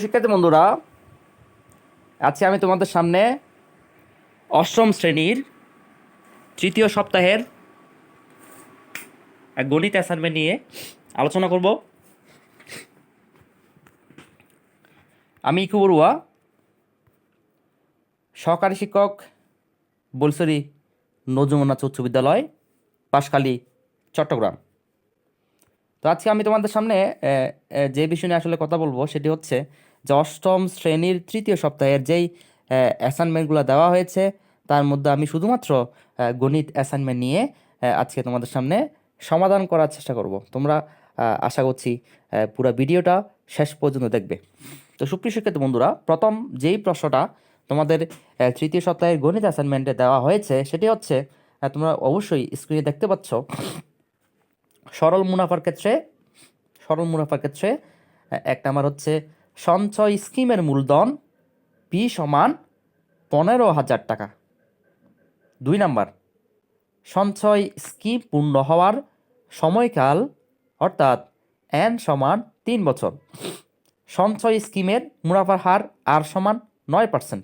শিক্ষার্থী বন্ধুরা, আজকে আমি তোমাদের সামনে অষ্টম শ্রেণীর তৃতীয় সপ্তাহের এক গণিত অ্যাসাইনমেন্ট নিয়ে আলোচনা করব। আমি ইকু বড়ুয়া, সহকারী শিক্ষক, বলসরি নজরুলনাথ উচ্চ বিদ্যালয়, পাশখালী, চট্টগ্রাম। তো আজকে আমি তোমাদের সামনে যে বিষয় নিয়ে আসলে কথা বলবো সেটি হচ্ছে যে অষ্টম শ্রেণীর তৃতীয় সপ্তাহের যেই অ্যাসাইনমেন্টগুলো দেওয়া হয়েছে তার মধ্যে আমি শুধুমাত্র গণিত অ্যাসাইনমেন্ট নিয়ে আজকে তোমাদের সামনে সমাধান করার চেষ্টা করব। তোমরা আশা করছি পুরো ভিডিওটা শেষ পর্যন্ত দেখবে। তো সুপ্রিয় শিক্ষার্থী বন্ধুরা, প্রথম যেই প্রশ্নটা তোমাদের তৃতীয় সপ্তাহের গণিত অ্যাসাইনমেন্টে দেওয়া হয়েছে সেটি হচ্ছে, তোমরা অবশ্যই স্ক্রিনে দেখতে পাচ্ছ, সরল মুনাফার ক্ষেত্রে এক নাম্বার হচ্ছে সঞ্চয় স্কিমের মূলধন পি সমান 15,000 টাকা। 2 নাম্বার, সঞ্চয় স্কিম পূর্ণ হওয়ার সময়কাল অর্থাৎ এন সমান 3 বছর। সঞ্চয় স্কিমের মুনাফার হার আর সমান 9%।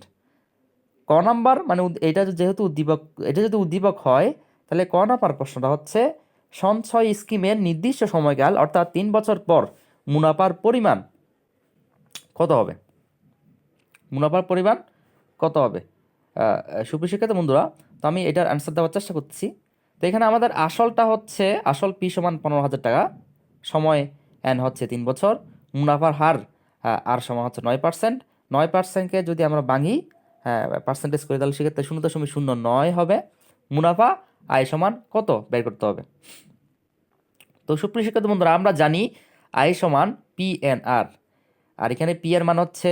ক নাম্বার, মানে এটা যদি উদ্দীপক হয় তাহলে ক নাম্বার প্রশ্নটা হচ্ছে সঞ্চয় স্কিমের নির্দিষ্ট সময়কাল অর্থাৎ 3 বছর পর মুনাফার পরিমাণ কত হবে। সুপ্রিয় শিক্ষার্থী বন্ধুরা, তো আমি এটার অ্যান্সার দেওয়ার চেষ্টা করছি। তো এখানে আমাদের আসলটা হচ্ছে আসল পি সমান 15,000 টাকা, সময় এন হচ্ছে 3 বছর, মুনাফার হার আর সমান হচ্ছে 9%। 9%কে যদি আমরা ভাঙি পার্সেন্টেজ করে তাহলে সেক্ষেত্রে 0.09 হবে। মুনাফা আয় সমান কত বের করতে হবে। তো সুপ্রিয় শিক্ষার্থী বন্ধুরা, আমরা জানি আয় সমান পি এন আর। আর এখানে পি মানে হচ্ছে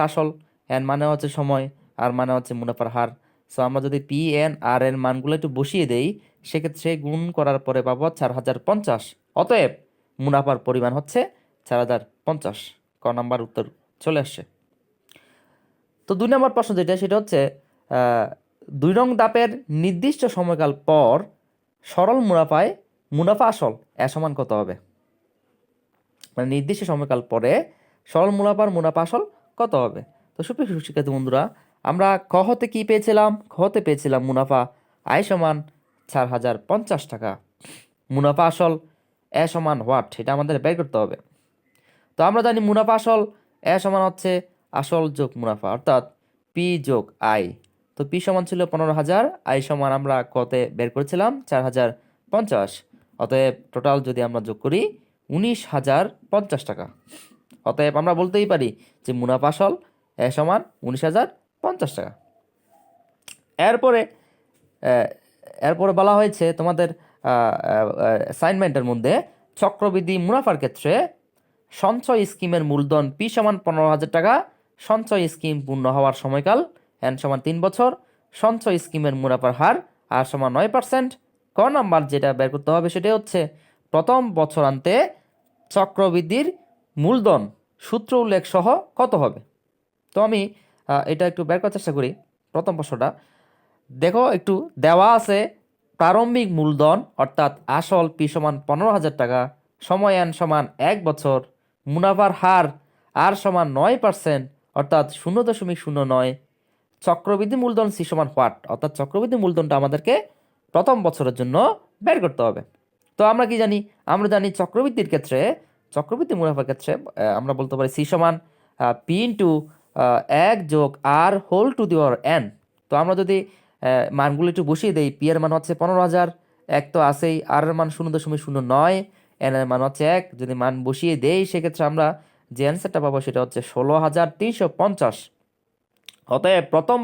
আসল, এন মানে হচ্ছে সময়, আর মানে হচ্ছে মুনাফার হার। সো আমরা যদি পি এন আর এর মানগুলো একটু বসিয়ে দেই সেক্ষেত্রে গুণ করার পরে পাবো 4,050। অতএব মুনাফার পরিমাণ হচ্ছে 4,050। ক নাম্বার উত্তর চলে আসছে। তো 2 নম্বর প্রশ্ন যেটা সেটা হচ্ছে 2 নং ধাপের নির্দিষ্ট সময়কাল পর সরল মুনাফা আসল এ সমান কত হবে। মানে নির্দিষ্ট সময়কাল পরে সরল মুনাফা আসল কত হবে। তো সুপ্রিয় শিক্ষার্থী বন্ধুরা, আমরা ক হতে কি পেয়েছিলাম? খ হতে পেয়েছিলাম মুনাফা আয় সমান 4,050 টাকা। মুনাফা আসল এ সমান হোয়াট, এটা আমাদের বের করতে হবে। তো আমরা জানি মুনাফা আসল এ সমান হচ্ছে আসল যোগ মুনাফা অর্থাৎ পি যোগ আই। তো পি সমান ছিল 15,000, আই সমান আমরা কতে বের করেছিলাম 4,050। অতএব টোটাল যদি আমরা যোগ করি 19,050 টাকা। অতএব আমরা বলতেই পারি যে মুনাফা আসল এ সমান 19,050 টাকা। এরপরে বলা হয়েছে তোমাদের অ্যাসাইনমেন্টের মধ্যে চক্রবৃদ্ধি মুনাফার ক্ষেত্রে সঞ্চয় স্কিমের মূলধন পি সমান 15,000 টাকা, সঞ্চয় স্কিম পূর্ণ হওয়ার সময়কাল এন সমান 3 বছর, সঞ্চয় স্কিমের মুনাফার হার আর সমান 9%। ক নাম্বার যেটা বের করতে হবে সেটা হচ্ছে প্রথম বছরান্তে চক্রবৃদ্ধির মূলধন সূত্র উল্লেখ সহ কত হবে। তো আমি এটা একটু বের করার চেষ্টা করি। প্রথম প্রশ্নটা দেখো, একটু দেওয়া আছে প্রারম্ভিক মূলধন অর্থাৎ আসল পি সমান 15,000 টাকা, সময় এন সমান 1 বছর, মুনাফার হার আর সমান 9% অর্থাৎ 0.09, চক্রবৃদ্ধি মূলধন সি সমান হোয়াট, অর্থাৎ চক্রবৃদ্ধি মূলধনটা আমাদেরকে প্রথম বছরের জন্য বের করতে হবে। তো আমরা কি জানি? আমরা জানি চক্রবৃদ্ধি মুনাফার ক্ষেত্রে আমরা বলতে পারি সি সমান পি ইন্টু 1 যোগ R whole to the power N. তো আমরা যদি মানগুলো একটু বসিয়ে দেই, পি এর মান হচ্ছে 15,000, এক তো আছেই, আর এর মান 0.09, এন এর মান হচ্ছে 1। যদি মান বসিয়ে দেই সেক্ষেত্রে আমরা যে অ্যান্সারটা পাবো সেটা হচ্ছে 16,350। অতএব প্রথম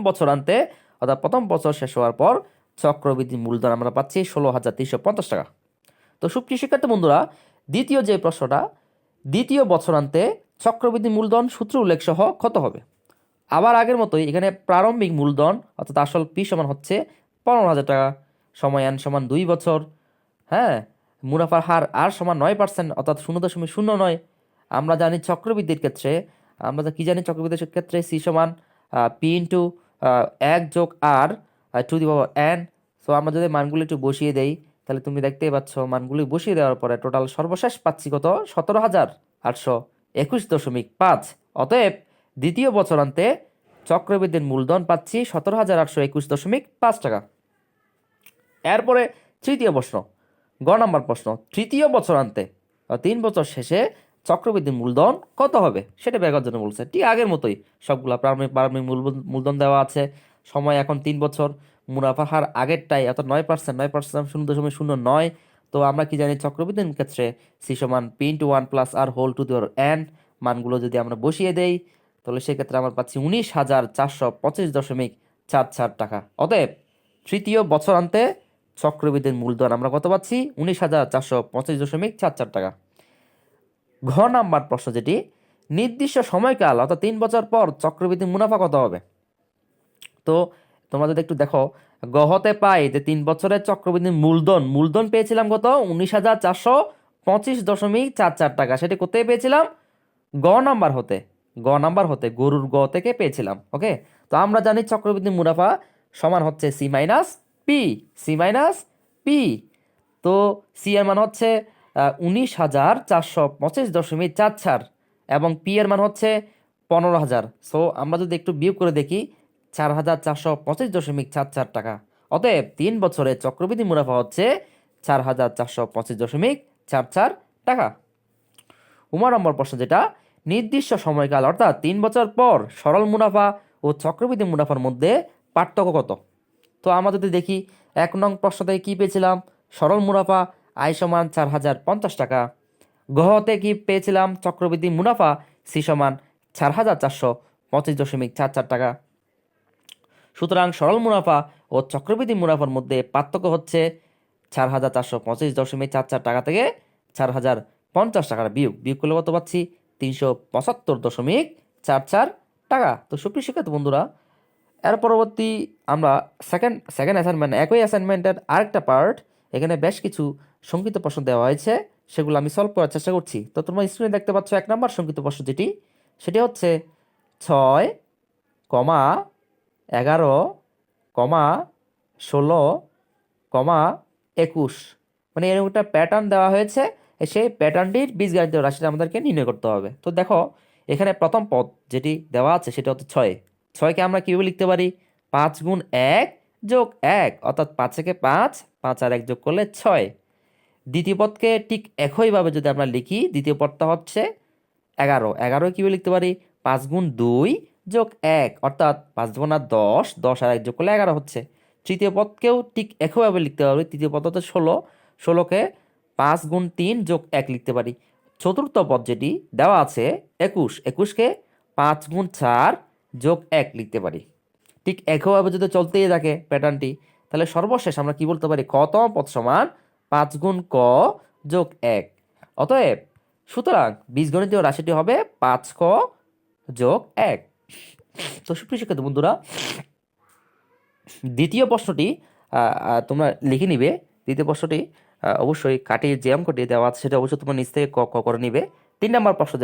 বছর শেষ হওয়ার পর চক্রবৃদ্ধি মূলধন আমরা পাচ্ছি 16,350 টাকা। তো সুপ্রিয় শিক্ষার্থী বন্ধুরা, দ্বিতীয় বছরান্তে চক্রবৃদ্ধি মূলধন সূত্র উল্লেখ সহ কত হবে। আবার আগের মতোই এখানে প্রারম্ভিক মূলধন অর্থাৎ আসল পি সমান হচ্ছে 15,000 টাকা, সময় এন সমান 2 বছর, হ্যাঁ, মুনাফার হার আর সমান 9% অর্থাৎ 0.09। আমরা জানি চক্রবৃদ্ধির ক্ষেত্রে চক্রবৃদ্ধির ক্ষেত্রে সি সমান পি ইন্টু 1 যোগ R to the power N. So আমরা যদি মানগুলি একটু বসিয়ে দেই তাহলে তুমি দেখতেই পাচ্ছ মানগুলি বসিয়ে দেওয়ার পরে টোটাল সর্বশেষ পাচ্ছি কত, 17,821.5। অতএব দ্বিতীয় বছরান্তে চক্রবৃদ্ধির মূলধন পাচ্ছি 17,821.5 টাকা। এরপরে তৃতীয় প্রশ্ন, গ নাম্বার প্রশ্ন, তৃতীয় বছরান্তে 3 বছর শেষে চক্রবৃদ্ধির মূলধন কত হবে সেটা বের করার জন্য বলছে। ঠিক আগের মতোই সবগুলা প্রারম্ভিক প্রারম্ভিক মূলধন দেওয়া আছে, সময় এখন 3 বছর, মুনাফা হার আগেরটাই অর্থাৎ 9%, 9% 0.09। তো আমরা কি জানি চক্রবৃদ্ধির ক্ষেত্রে সি সমান P into 1 plus R whole to the power n। মানগুলো যদি আমরা বসিয়ে দেই তাহলে সেক্ষেত্রে আমরা পাচ্ছি 19,425.44 টাকা। অতএব তৃতীয় বছরান্তে চক্রবৃদ্ধির মূলধন আমরা কত পাচ্ছি? 19,425.44 টাকা। ঘ নাম্বার প্রশ্ন যেটি, নির্দিষ্ট সময়কাল অর্থাৎ 3 বছর পর চক্রবৃদ্ধির মুনাফা কত হবে? তো তোমরা যদি একটু দেখো, গহতে পাই যে 3 বছরের চক্রবৃদ্ধির মূলধন পেয়েছিলাম কত? 19,425.44 টাকা। সেটি কোথায় পেয়েছিলাম? গ নাম্বার হতে গরুর গ থেকে পেয়েছিলাম। ওকে, তো আমরা জানি চক্রবৃদ্ধি মুনাফা সমান হচ্ছে সি মাইনাস পি। তো সি এর মান হচ্ছে 19,425.44 এবং পি এর মান হচ্ছে 15,000। সো আমরা যদি একটু বিয়োগ করে দেখি 4,425.44 টাকা। অতএব 3 বছরে চক্রবৃদ্ধি মুনাফা হচ্ছে 4,425.44 টাকা। নম্বর প্রশ্ন যেটা, নির্দিষ্ট সময়কাল অর্থাৎ 3 বছর পর সরল মুনাফা ও চক্রবৃদ্ধি মুনাফার মধ্যে পার্থক্য কত? তো আমরা যদি দেখি 1 নং প্রশ্ন থেকে কী পেয়েছিলাম? সরল মুনাফা আয় সমান 4,050 টাকা। গহতে কি পেয়েছিলাম? চক্রবৃদ্ধি মুনাফা সি সমান 4,425.44 টাকা। সুতরাং সরল মুনাফা ও চক্রবৃদ্ধি মুনাফার মধ্যে পার্থক্য হচ্ছে 4,425.44 টাকা থেকে 4,050 টাকার বিয়োগ করলে কত পাচ্ছি? 375.44 টাকা। তো সুপ্রিয় শিক্ষার্থী বন্ধুরা, এর পরবর্তী আমরা সেকেন্ড অ্যাসাইনমেন্ট, একই অ্যাসাইনমেন্টের আরেকটা পার্ট, এখানে বেশ কিছু সংক্ষিপ্ত প্রশ্ন দেওয়া হয়েছে, সেগুলো আমি সলভ করার চেষ্টা করছি। তো তোমরা স্ক্রিনে দেখতে পাচ্ছ 1 নম্বর সংক্ষিপ্ত প্রশ্ন যেটি, সেটি হচ্ছে 6, 11, 16, 21। মানে এরকম একটা প্যাটার্ন দেওয়া হয়েছে, সেই প্যাটার্নটির বীজগাণিতীয় রাশিটা আমাদেরকে নির্ণয় করতে হবে। তো দেখো এখানে প্রথম পদ যেটি দেওয়া আছে সেটা হচ্ছে 6। 6কে আমরা কীভাবে লিখতে পারি? 5 গুণ 1 যোগ 1, অর্থাৎ 5 থেকে 5, 5 আর 1 যোগ করলে 6। দ্বিতীয় পদকে ঠিক একইভাবে যদি আমরা লিখি, দ্বিতীয় পদটা হচ্ছে 11। 11 কীভাবে লিখতে পারি? 5 গুণ 2 যোগ 1, অর্থাৎ 5 গুণ 10, 10 আর 1 যোগ করলে 11 হচ্ছে। তৃতীয় পদকেও ঠিক একইভাবে লিখতে পারি, তৃতীয় পদ হচ্ছে 16। 16কে 5 গুণ 3 যোগ 1 লিখতে পারি। চতুর্থ পদ যেটি দেওয়া আছে 21, 21কে 5 গুণ 4 যোগ 1 লিখতে পারি। ঠিক একইভাবে যদি চলতেই থাকে প্যাটার্নটি, তাহলে সর্বশেষ আমরা কি বলতে পারি? কতম পদ সমান 5 গুণ ক যোগ 1। অতএব সুতরাং বীজগণিতীয় রাশিটি হবে 5ক যোগ 1। তো সুপ্রিয় শিক্ষার্থী বন্ধুরা, দ্বিতীয় প্রশ্নটি তোমরা লিখে নিবে। দ্বিতীয় প্রশ্নটি অবশ্যই কাটিয়ে যে অঙ্কটি দেওয়া আছে সেটা অবশ্যই তোমরা নিজ থেকে করে নিবে। 3 নম্বর প্রশ্ন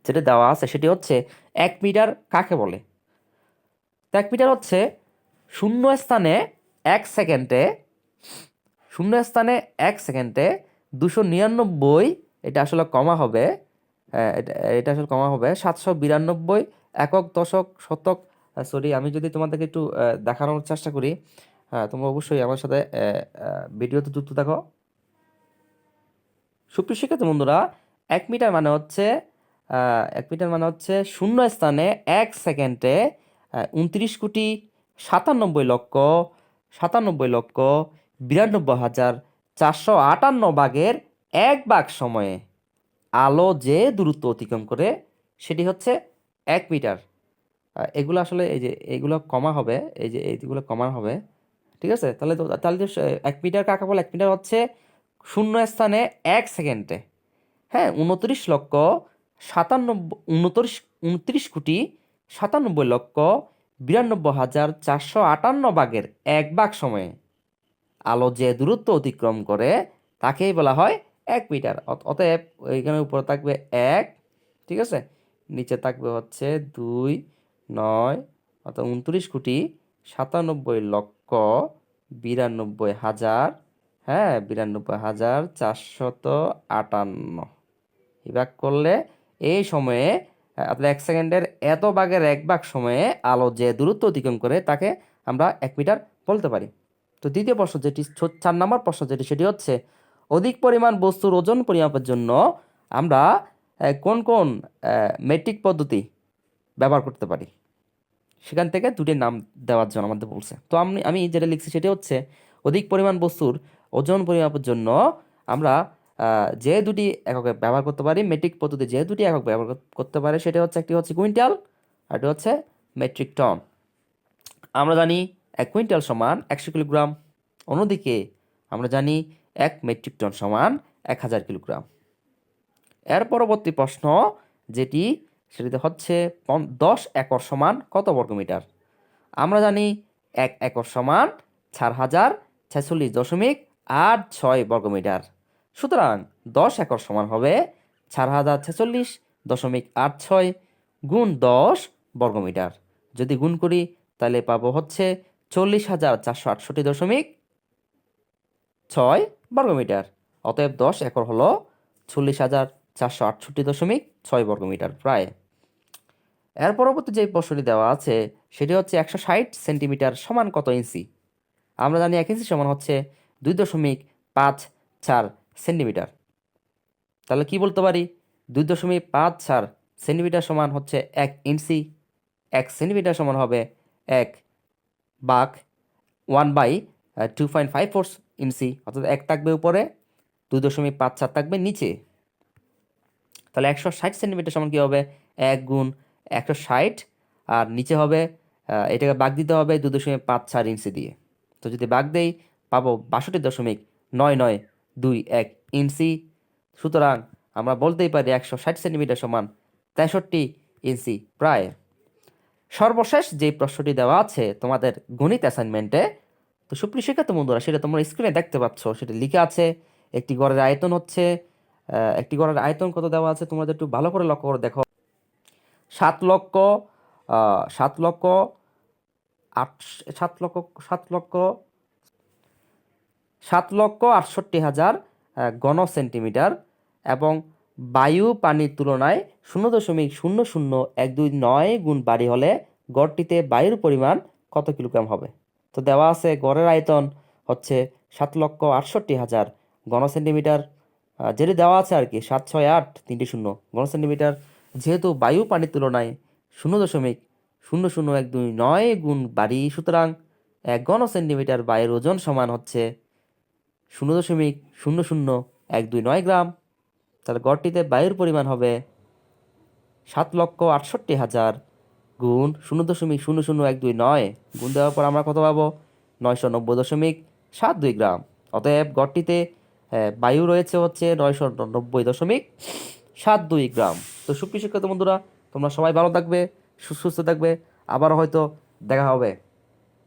যেটা দেওয়া আছে সেটি হচ্ছে 1 মিটার কাকে বলে? তো 1 মিটার হচ্ছে শূন্য স্থানে 1 সেকেন্ডে 299, এটা আসলে কমা হবে, এটা আসলে কমা হবে 792 একক, দশক, শতক। সরি, আমি যদি তোমাদেরকে একটু দেখানোর চেষ্টা করি, তোমরা অবশ্যই আমার সাথে ভিডিওতে যুক্ত থাকো। সুপ্রিয় শিক্ষার্থী বন্ধুরা, 1 মিটার মানে হচ্ছে শূন্য স্থানে 1 সেকেন্ডে 29,97,97,92,458 ভাগের 1 ভাগ সময়ে আলো যে দূরত্ব অতিক্রম করে সেটি হচ্ছে 1 মিটার। এগুলো আসলে এই যে এগুলো কমা হবে, এই যে এইগুলো কমা হবে, ঠিক আছে? তাহলে 1 মিটার কাকে বলে? 1 মিটার হচ্ছে শূন্য স্থানে 1 সেকেন্ডে, হ্যাঁ, 29,97,92,458 ভাগের 1 ভাগ সময়ে আলো যে দূরত্ব অতিক্রম করে তাকেই বলা হয় 1 মিটার। অতএব এইখানে উপরে থাকবে 1, ঠিক আছে, নিচে থাকবে হচ্ছে 2, 9, অর্থাৎ 29,97,92,458, হ্যাঁ, 92,458 ভাগ করলে এই সময়ে অর্থাৎ 1 সেকেন্ডের এত ভাগের 1 ভাগ সময়ে আলো যে দূরত্ব অতিক্রম করে তাকে আমরা 1 মিটার বলতে পারি। তো দ্বিতীয় প্রশ্ন যেটি 4 নম্বর প্রশ্ন যেটি সেটি হচ্ছে অধিক পরিমাণ বস্তুর ওজন পরিমাপের জন্য আমরা কোন কোন মেট্রিক পদ্ধতি ব্যবহার করতে পারি, সেখান থেকে দুটির নাম দেওয়ার জন্য আমাদের বলছে। তো আমি যেটা লিখছি সেটা হচ্ছে অধিক পরিমাণ বস্তুর ওজন পরিমাপের জন্য আমরা যে দুটি এককে ব্যবহার করতে পারি, মেট্রিক পদ্ধতি যে দুটি একক ব্যবহার করতে পারে সেটা হচ্ছে একটি হচ্ছে কুইন্টাল আর একটি হচ্ছে মেট্রিক টন। আমরা জানি 1 কুইন্টাল সমান 100 কিলোগ্রাম, অন্যদিকে আমরা জানি 1 মেট্রিক টন সমান 1000 কিলোগ্রাম। এর পরবর্তী প্রশ্ন যেটি সেটিতে হচ্ছে 10 একর সমান কত বর্গমিটার। আমরা জানি 1 একর সমান 4046.86 বর্গমিটার। সুতরাং 10 একর সমান হবে 4046.86 গুণ 10 বর্গমিটার। যদি গুণ করি তাহলে পাবো হচ্ছে 40,468.6 বর্গমিটার। অতএব 10 একর হলো 40,468.6 বর্গমিটার প্রায়। এর পরবর্তী যে প্রশ্নটি দেওয়া আছে সেটি হচ্ছে 160 সেন্টিমিটার সমান কত ইঞ্চি। আমরা জানি 1 ইঞ্চি সমান হচ্ছে 2.54 সেন্টিমিটার। তাহলে কি বলতে পারি, 2.54 সেন্টিমিটার সমান হচ্ছে 1 ইঞ্চি। 1 সেন্টিমিটার সমান হবে 1 ভাগ 1/2.54 ইঞ্চি, অর্থাৎ 1 থাকবে উপরে, 2.54 থাকবে নিচে। তাহলে 160 সেন্টিমিটার সমান কী হবে, 1 গুণ 160 আর নিচে হবে এটাকে ভাগ দিতে হবে 2.54 ইঞ্চি দিয়ে। তো যদি ভাগ দেই পাবো 62.9921 ইঞ্চি। সুতরাং আমরা বলতেই পারি 160 সেন্টিমিটার সমান 63 ইঞ্চি প্রায়। সর্বশেষ যে প্রশ্নটি দেওয়া আছে তোমাদের গণিত অ্যাসাইনমেন্টে, তো সুপ্রিয় শিক্ষার্থী বন্ধুরা সেটা তোমরা স্ক্রিনে দেখতে পাচ্ছ, সেটা লিখে আছে একটি গড়ের আয়তন হচ্ছে একটি গড়ের আয়তন কত দেওয়া আছে তোমরা একটু ভালো করে লক্ষ্য করে দেখো। 7 লক্ষ 68,000 ঘন সেন্টিমিটার এবং বায়ু পানির তুলনায় 0.00129 গুণ বাড়ি হলে গড়টিতে বায়ুর পরিমাণ কত কিলোগ্রাম হবে। তো দেওয়া আছে গড়ের আয়তন হচ্ছে 7,68,000 ঘন সেন্টিমিটার, যেটি দেওয়া আছে আর কি 768,300 ঘন সেন্টিমিটার। যেহেতু বায়ু পানির তুলনায় 0.00129 গুণ বাড়ি, সুতরাং 1 ঘন সেন্টিমিটার বায়ুর ওজন সমান হচ্ছে 0.00129 গ্রাম। তাহলে গড়টিতে বায়ুর পরিমাণ হবে 7,68,000 গুণ 0.00129 গুণ দেওয়ার পর আমরা কত পাবো, 990.72 গ্রাম। অতএব গড়টিতে বায়ু রয়েছে হচ্ছে 990.72 গ্রাম। তো সুপ্রিয় শিক্ষার্থী বন্ধুরা তোমরা সবাই ভালো থাকবে, সুস্থ থাকবে, আবারও হয়তো দেখা হবে।